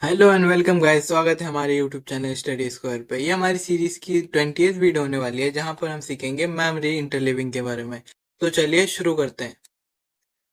Hello and welcome guys. स्वागत है हमारे यूट्यूब चैनल स्टडी स्क्वायर पे। ये हमारी सीरीज की 20th वीडियो होने वाली है जहां पर हम सीखेंगे मेमोरी इंटरलीविंग के बारे में। तो चलिए शुरू करते हैं।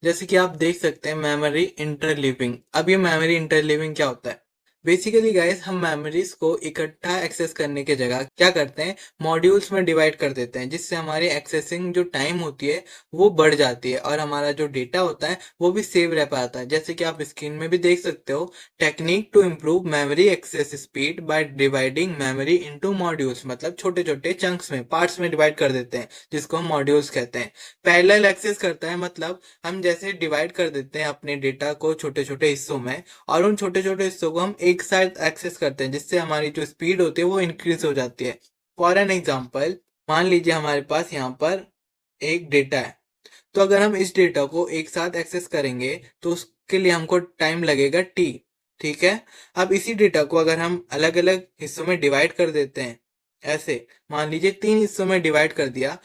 जैसे कि आप देख सकते हैं मेमोरी इंटरलीविंग। अब ये मेमोरी इंटरलीविंग क्या होता है? बेसिकली गाइस, हम मेमोरीज को इकट्ठा एक्सेस करने की जगह क्या करते हैं, मॉड्यूल्स में डिवाइड कर देते हैं, जिससे हमारी एक्सेसिंग जो टाइम होती है वो बढ़ जाती है और हमारा जो डेटा होता है वो भी सेव रह पाता है। जैसे कि आप स्क्रीन में भी देख सकते हो, technique to improve memory access speed by dividing memory into modules, मतलब छोटे छोटे चंक्स में, पार्ट्स में डिवाइड कर देते हैं, जिसको हम मॉड्यूल्स कहते हैं। पैरेलल एक्सेस करता है, मतलब हम जैसे डिवाइड कर देते हैं अपने डेटा को छोटे छोटे हिस्सों में, और उन छोटे छोटे हिस्सों को हम एक साथ एक्सेस करते हैं, जिससे हमारी जो स्पीड होती है वो इंक्रीज हो जाती है। फॉर एन एग्जाम्पल, मान लीजिए हमारे पास यहाँ पर एक डेटा है। तो अगर हम इस डेटा को एक साथ एक्सेस करेंगे तो उसके लिए हमको टाइम लगेगा टी। ठीक है। अब इसी डेटा को अगर हम अलग अलग हिस्सों में डिवाइड कर देते हैं, ऐसे मान लीजिए 3 हिस्सों में डिवाइड कर दिया,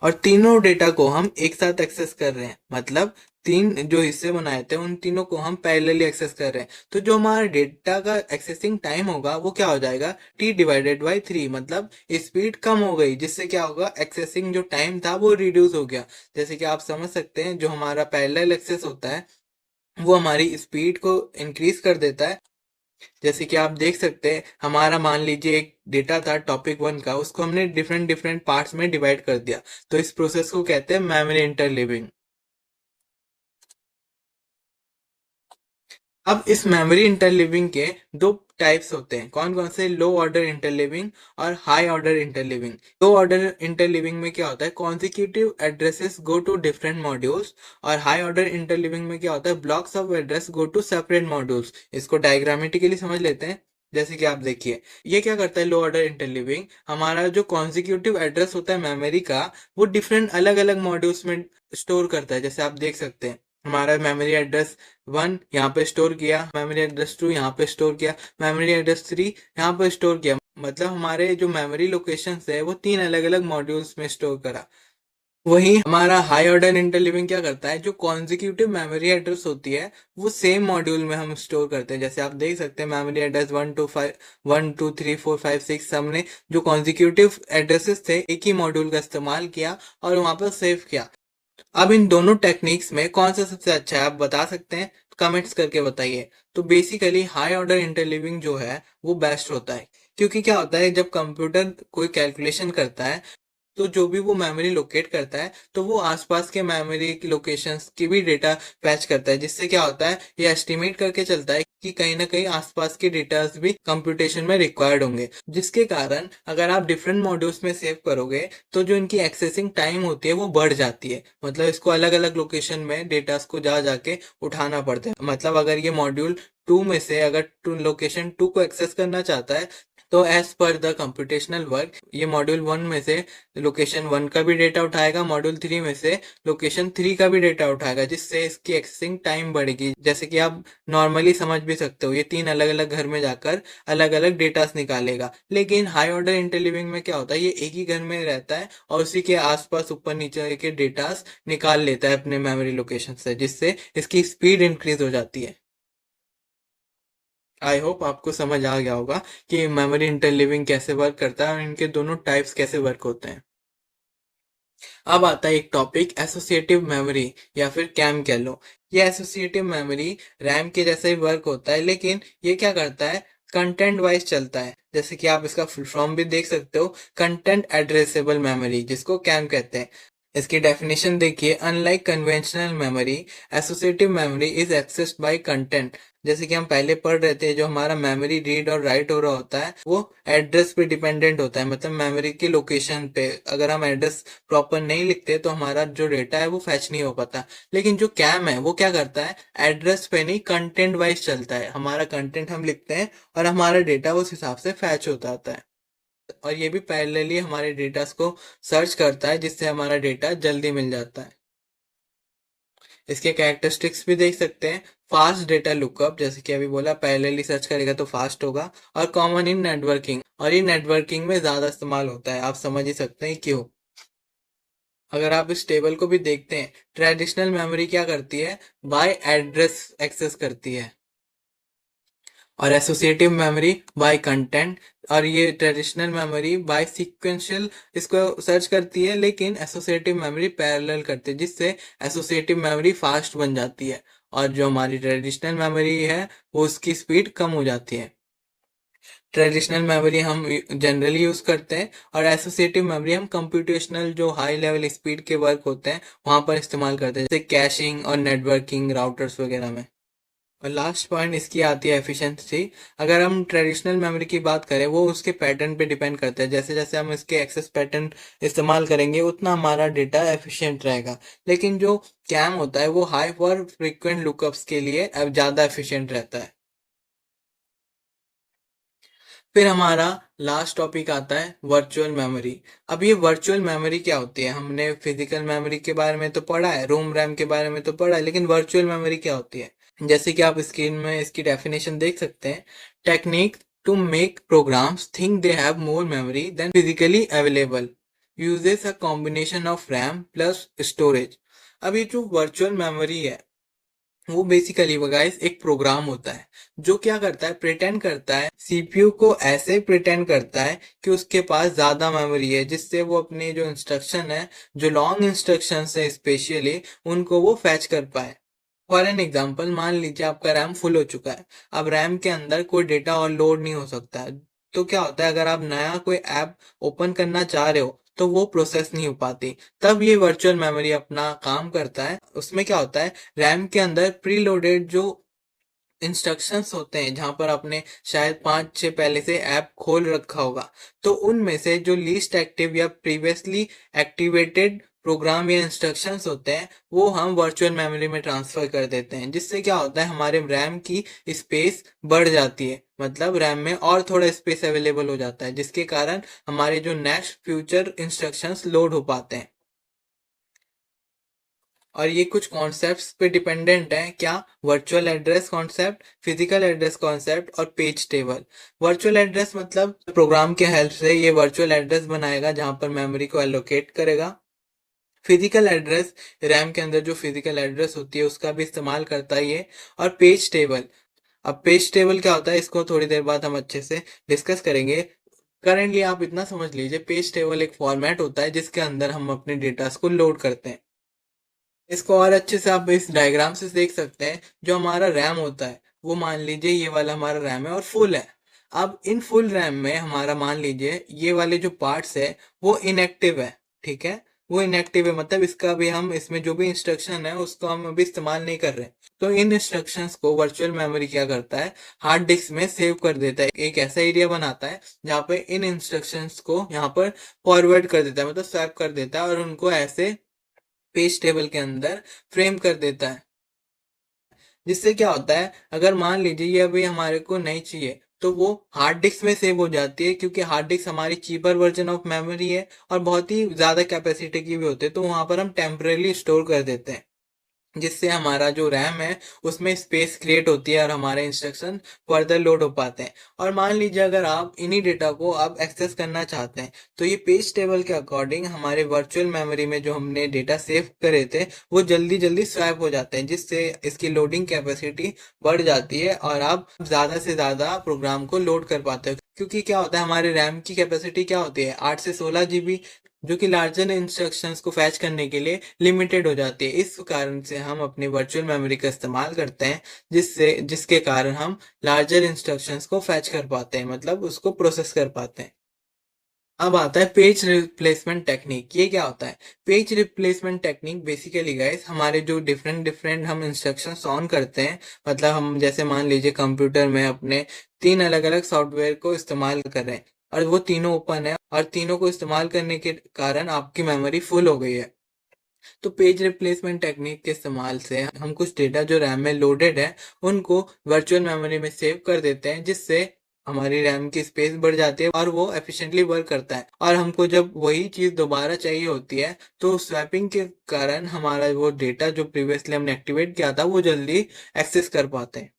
और तीनों डेटा को हम एक साथ एक्सेस कर रहे हैं, मतलब तीन जो हिस्से बनाए थे उन तीनों को हम पैरेलली एक्सेस कर रहे हैं, तो जो हमारा डेटा का एक्सेसिंग टाइम होगा वो क्या हो जाएगा, टी डिवाइडेड बाई 3। मतलब स्पीड कम हो गई, जिससे क्या होगा, एक्सेसिंग जो टाइम था वो रिड्यूस हो गया। जैसे कि आप समझ सकते हैं, जो हमारा पैरेलल एक्सेस होता है वो हमारी स्पीड को इंक्रीज कर देता है। जैसे कि आप देख सकते हैं, हमारा मान लीजिए एक डेटा था टॉपिक 1 का, उसको हमने डिफरेंट डिफरेंट पार्ट्स में डिवाइड कर दिया। तो इस प्रोसेस को कहते हैं मेमोरी इंटरलीविंग। अब इस मेमोरी इंटरलीविंग के दो टाइप्स होते हैं। कौन कौन से? लो ऑर्डर इंटरलीविंग और high order interleaving. Low order interleaving में क्या होता है, consecutive addresses go to different modules, और हाई ऑर्डर इंटरलीविंग में क्या होता है, blocks of address go to separate modules. इसको डायग्रामेटिकली समझ लेते हैं। जैसे कि आप देखिए, ये क्या करता है, लो ऑर्डर इंटरलीविंग हमारा जो कॉन्जिक्यूटिव एड्रेस होता है मेमोरी का, वो डिफरेंट अलग अलग मॉड्यूल्स में स्टोर करता है। जैसे आप देख सकते हैं, हमारा मेमोरी एड्रेस 1 यहाँ पे स्टोर किया, मेमोरी एड्रेस 2 यहाँ पे स्टोर किया, मेमोरी एड्रेस 3 यहाँ पे स्टोर किया। मतलब हमारे जो मेमोरी लोकेशंस है वो 3 अलग अलग मॉड्यूल्स में स्टोर करा। वही हमारा हाई ऑर्डर इंटरलीविंग क्या करता है, जो कॉन्जिक्यूटिव मेमोरी एड्रेस होती है वो सेम मॉड्यूल में हम स्टोर करते हैं। जैसे आप देख सकते हैं, मेमोरी एड्रेस 1 2 3 4 5 6 हमने जो कॉन्जिक्यूटिव एड्रेसेस थे एक ही मॉड्यूल का इस्तेमाल किया और वहां पर सेव किया। अब इन दोनों टेक्निक्स में कौन सा सबसे अच्छा है, आप बता सकते हैं? कमेंट्स करके बताइए। तो बेसिकली हाई ऑर्डर इंटरलीविंग जो है वो बेस्ट होता है, क्योंकि क्या होता है, जब कंप्यूटर कोई कैलकुलेशन करता है तो जो भी वो मेमोरी लोकेट करता है तो वो आसपास के मेमोरी की लोकेशंस की भी डेटा फैच करता है, जिससे क्या होता है, ये एस्टिमेट करके चलता है कि कहीं ना कहीं आसपास के डेटास भी कंप्यूटेशन में रिक्वायर्ड होंगे, जिसके कारण अगर आप डिफरेंट मॉड्यूल्स में सेव करोगे तो जो इनकी एक्सेसिंग टाइम होती है वो बढ़ जाती है। मतलब इसको अलग अलग लोकेशन में डेटास को जा जाके उठाना पड़ता है। मतलब अगर ये मॉड्यूल 2 में से अगर लोकेशन 2 को एक्सेस करना चाहता है, तो as per the computational work ये मॉड्यूल 1 में से लोकेशन 1 का भी डेटा उठाएगा, मॉड्यूल 3 में से लोकेशन 3 का भी डेटा उठाएगा, जिससे इसकी एक्सेसिंग टाइम बढ़ेगी। जैसे कि आप नॉर्मली समझ भी सकते हो, ये 3 अलग अलग घर में जाकर अलग अलग डेटास निकालेगा। लेकिन हाई ऑर्डर इंटरलीविंग में क्या होता है, ये एक ही घर में रहता है और उसी के आसपास ऊपर नीचे के डेटास निकाल लेता है अपने मेमोरी लोकेशन से, जिससे इसकी स्पीड इंक्रीज हो जाती है। आई होप आपको समझ आ गया होगा कि मेमोरी इंटरलीविंग कैसे वर्क करता है और इनके दोनों टाइप्स कैसे वर्क होते हैं। अब आता है एक टॉपिक, एसोसिएटिव मेमोरी या फिर कैम कह लो। ये एसोसिएटिव मेमोरी रैम के जैसा ही वर्क होता है, लेकिन ये क्या करता है, कंटेंट वाइज चलता है। जैसे कि आप इसका फुल फॉर्म भी देख सकते हो, कंटेंट एड्रेसेबल मेमोरी, जिसको कैम कहते हैं। इसकी डेफिनेशन देखिए, unlike conventional memory, associative memory is accessed by content. जैसे कि हम पहले पढ़ रहे थे, जो हमारा मेमोरी रीड और राइट हो रहा होता है वो एड्रेस पे डिपेंडेंट होता है, मतलब मेमोरी की लोकेशन पे। अगर हम एड्रेस प्रॉपर नहीं लिखते तो हमारा जो डेटा है वो फैच नहीं हो पाता। लेकिन जो कैम है वो क्या करता है, एड्रेस पे नहीं, कंटेंट वाइज चलता है। हमारा कंटेंट हम लिखते हैं और हमारा डेटा उस हिसाब से फैच होता आता है, और ये भी पैरेलली हमारे डेटा को सर्च करता है, जिससे हमारा डेटा जल्दी मिल जाता है। इसके कैरेक्टरिस्टिक्स भी देख सकते हैं, फास्ट डेटा लुकअप, जैसे कि अभी बोला पैरेलली सर्च करेगा तो फास्ट होगा, और कॉमन इन नेटवर्किंग, और ये नेटवर्किंग में ज्यादा इस्तेमाल होता है। आप समझ ही सकते हैं क्यों। अगर आप इस टेबल को भी देखते हैं, ट्रेडिशनल मेमोरी क्या करती है, बाय एड्रेस एक्सेस करती है, और एसोसिएटिव मेमोरी बाय कंटेंट, और ये ट्रेडिशनल मेमोरी बाय सीक्वेंशियल इसको सर्च करती है, लेकिन एसोसिएटिव मेमोरी पैरेलल करती है, जिससे एसोसिएटिव मेमोरी फास्ट बन जाती है और जो हमारी ट्रेडिशनल मेमोरी है वो उसकी स्पीड कम हो जाती है। ट्रेडिशनल मेमोरी हम जनरली यूज करते हैं और एसोसिएटिव मेमोरी हम कंप्यूटेशनल जो हाई लेवल स्पीड के वर्क होते हैं वहां पर इस्तेमाल करते हैं, जैसे कैशिंग और नेटवर्किंग राउटर्स वगैरह में। और लास्ट पॉइंट इसकी आती है एफिशिएंसी। अगर हम ट्रेडिशनल मेमोरी की बात करें, वो उसके पैटर्न पे डिपेंड करता है, जैसे जैसे हम इसके एक्सेस पैटर्न इस्तेमाल करेंगे उतना हमारा डेटा एफिशिएंट रहेगा। लेकिन जो कैम होता है वो हाई फॉर फ्रीक्वेंट लुकअप्स के लिए अब ज़्यादा एफिशिएंट रहता है। फिर हमारा लास्ट टॉपिक आता है वर्चुअल मेमोरी। अब ये वर्चुअल मेमोरी क्या होती है? हमने फिजिकल मेमोरी के बारे में तो पढ़ा है, रोम रैम के बारे में तो पढ़ा है, लेकिन वर्चुअल मेमोरी क्या होती है? जैसे कि आप स्क्रीन में इसकी डेफिनेशन देख सकते हैं। Technique to make programs think they have more memory than physically available, uses a combination of RAM plus storage. अब ये जो वर्चुअल मेमोरी है वो बेसिकली गाइस एक प्रोग्राम होता है जो क्या करता है, प्रिटेंड करता है, सीपीयू को ऐसे प्रिटेंड करता है कि उसके पास ज्यादा मेमोरी है, जिससे वो अपने जो इंस्ट्रक्शन है, जो लॉन्ग इंस्ट्रक्शन है स्पेशली, उनको वो फैच कर पाए। फॉर एन एग्जाम्पल, मान लीजिए आपका रैम फुल हो चुका है, अब रैम के अंदर कोई डेटा और लोड नहीं हो सकता है, तो क्या होता है, अगर आप नया कोई ऐप ओपन करना चाह रहे हो तो वो प्रोसेस नहीं हो पाती। तब ये वर्चुअल मेमोरी अपना काम करता है। उसमें क्या होता है, रैम के अंदर प्री लोडेड जो इंस्ट्रक्शंस होते हैं, जहां पर आपने शायद 5-6 पहले से ऐप खोल रखा होगा, तो उनमें से जो लीस्ट एक्टिव या प्रीवियसली एक्टिवेटेड प्रोग्राम या इंस्ट्रक्शंस होते हैं वो हम वर्चुअल मेमोरी में ट्रांसफर कर देते हैं, जिससे क्या होता है, हमारे रैम की स्पेस बढ़ जाती है, मतलब रैम में और थोड़ा स्पेस अवेलेबल हो जाता है, जिसके कारण हमारे जो नेक्स्ट फ्यूचर इंस्ट्रक्शंस लोड हो पाते हैं। और ये कुछ कॉन्सेप्ट्स पे डिपेंडेंट है क्या? Virtual address concept, physical address concept और पेज टेबल। वर्चुअल एड्रेस मतलब प्रोग्राम के हेल्प से ये वर्चुअल एड्रेस बनाएगा जहां पर मेमोरी को एलोकेट करेगा। फिजिकल एड्रेस, रैम के अंदर जो फिजिकल एड्रेस होती है उसका भी इस्तेमाल करता है ये। और पेज टेबल, अब पेज टेबल क्या होता है इसको थोड़ी देर बाद हम अच्छे से डिस्कस करेंगे। करेंटली आप इतना समझ लीजिए, पेज टेबल एक फॉर्मेट होता है जिसके अंदर हम अपने डेटा को लोड करते हैं। इसको और अच्छे से आप इस डायग्राम से देख सकते हैं। जो हमारा रैम होता है वो मान लीजिए ये वाला हमारा रैम है और फुल है। अब इन फुल रैम में हमारा मान लीजिए ये वाले जो पार्ट्स है वो इनएक्टिव है, ठीक है, वो इनएक्टिव है, मतलब इसका भी हम इसमें जो भी इंस्ट्रक्शन है उसको हम अभी इस्तेमाल नहीं कर रहे। तो इन इंस्ट्रक्शंस को वर्चुअल मेमोरी क्या करता है, हार्ड डिस्क में सेव कर देता है, एक ऐसा एरिया बनाता है जहाँ पे इन इंस्ट्रक्शंस को यहाँ पर फॉरवर्ड कर देता है, मतलब स्वैप कर देता है और उनको ऐसे पेज टेबल के अंदर फ्रेम कर देता है। जिससे क्या होता है, अगर मान लीजिए ये अभी हमारे को नहीं चाहिए तो वो हार्ड डिस्क में सेव हो जाती है, क्योंकि हार्ड डिस्क हमारी चीपर वर्जन ऑफ मेमोरी है और बहुत ही ज्यादा कैपेसिटी की भी होती है, तो वहां पर हम टेम्परेली स्टोर कर देते हैं, जिससे हमारा जो रैम है उसमें स्पेस क्रिएट होती है और हमारे इंस्ट्रक्शन फर्दर लोड हो पाते हैं। और मान लीजिए अगर आप इन्हीं डेटा को आप एक्सेस करना चाहते हैं तो ये पेज टेबल के अकॉर्डिंग हमारे वर्चुअल मेमोरी में जो हमने डेटा सेव करे थे वो जल्दी जल्दी स्वैप हो जाते हैं, जिससे इसकी लोडिंग कैपेसिटी बढ़ जाती है और आप ज्यादा से ज्यादा प्रोग्राम को लोड कर पाते हो। क्योंकि क्या होता है, हमारे रैम की कैपेसिटी क्या होती है, 8 से 16 GB, जो कि लार्जर इंस्ट्रक्शंस को फैच करने के लिए लिमिटेड हो जाती है। इस कारण से हम अपनी वर्चुअल मेमोरी का इस्तेमाल करते हैं, जिसके कारण हम लार्जर इंस्ट्रक्शंस को फैच कर पाते हैं, मतलब उसको प्रोसेस कर पाते हैं। अब आता है पेज रिप्लेसमेंट टेक्निक। ये क्या होता है? Page replacement technique basically guys हमारे जो डिफरेंट डिफरेंट हम इंस्ट्रक्शंस ऑन करते हैं, मतलब हम जैसे मान लीजिए कंप्यूटर में अपने 3 अलग अलग सॉफ्टवेयर को इस्तेमाल कर रहे हैं और वो तीनों ओपन है और तीनों को इस्तेमाल करने के कारण आपकी मेमोरी फुल हो गई है। तो पेज रिप्लेसमेंट टेक्निक के इस्तेमाल से हम कुछ डेटा जो रैम में लोडेड है उनको वर्चुअल मेमोरी में सेव कर देते हैं, जिससे हमारी रैम की स्पेस बढ़ जाती है और वो एफिशिएंटली वर्क करता है। और हमको जब वही चीज दोबारा चाहिए होती है तो स्वैपिंग के कारण हमारा वो डेटा जो प्रीवियसली हमने एक्टिवेट किया था वो जल्दी एक्सेस कर पाते हैं।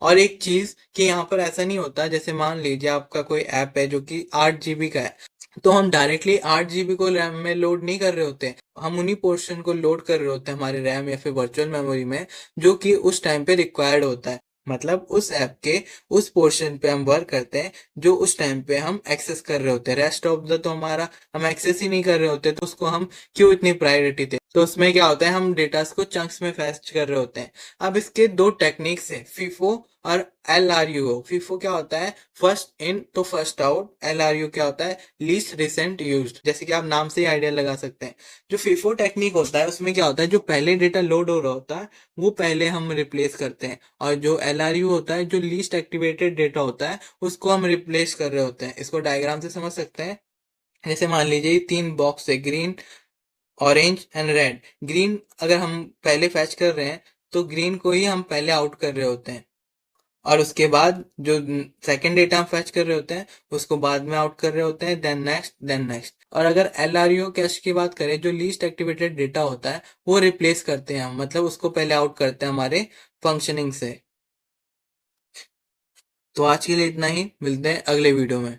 और एक चीज कि यहाँ पर ऐसा नहीं होता, जैसे मान लीजिए आपका कोई ऐप है जो कि 8 GB का है, तो हम डायरेक्टली 8 GB को रैम में लोड नहीं कर रहे होते, हम उन्हीं पोर्शन को लोड कर रहे होते हैं हमारे रैम या फिर वर्चुअल मेमोरी में, जो कि उस टाइम पे रिक्वायर्ड होता है। मतलब उस ऐप के उस पोर्शन पे हम वर्क करते हैं जो उस टाइम पे हम एक्सेस कर रहे होते हैं। रेस्ट ऑफ द तो हमारा हम एक्सेस ही नहीं कर रहे होते, तो उसको हम क्यों इतनी प्रायोरिटी दें। तो उसमें क्या होता है, हम डेटास को चंक्स में फेच कर रहे होते हैं। अब इसके दो टेक्निक्स है, फीफो और LRUO। फीफो क्या होता है, फर्स्ट इन तो फर्स्ट आउट। LRU क्या होता है, लीस्ट रिसेंट यूज्ड। जैसे कि आप नाम से ही आइडिया लगा सकते हैं। जो फीफो टेक्निक होता है उसमें क्या होता है, जो पहले डेटा लोड हो रहा होता है वो पहले हम रिप्लेस करते हैं, और जो LRU होता है, जो लीस्ट एक्टिवेटेड डेटा होता है, उसको हम रिप्लेस कर रहे होते हैं। इसको डायग्राम से समझ सकते हैं। जैसे मान लीजिए तीन बॉक्स है, green, orange and red. Green अगर हम पहले फैच कर रहे हैं तो ग्रीन को ही हम पहले आउट कर रहे होते हैं, और उसके बाद जो सेकंड डेटा हम फैच कर रहे होते हैं उसको बाद में आउट कर रहे होते हैं, देन नेक्स्ट देन नेक्स्ट। और अगर LRU कैश की बात करें, जो लीस्ट एक्टिवेटेड डेटा होता है वो रिप्लेस करते हैं हम, मतलब उसको पहले आउट करते हैं हमारे फंक्शनिंग से। तो आज के लिए इतना ही, मिलते हैं अगले वीडियो में।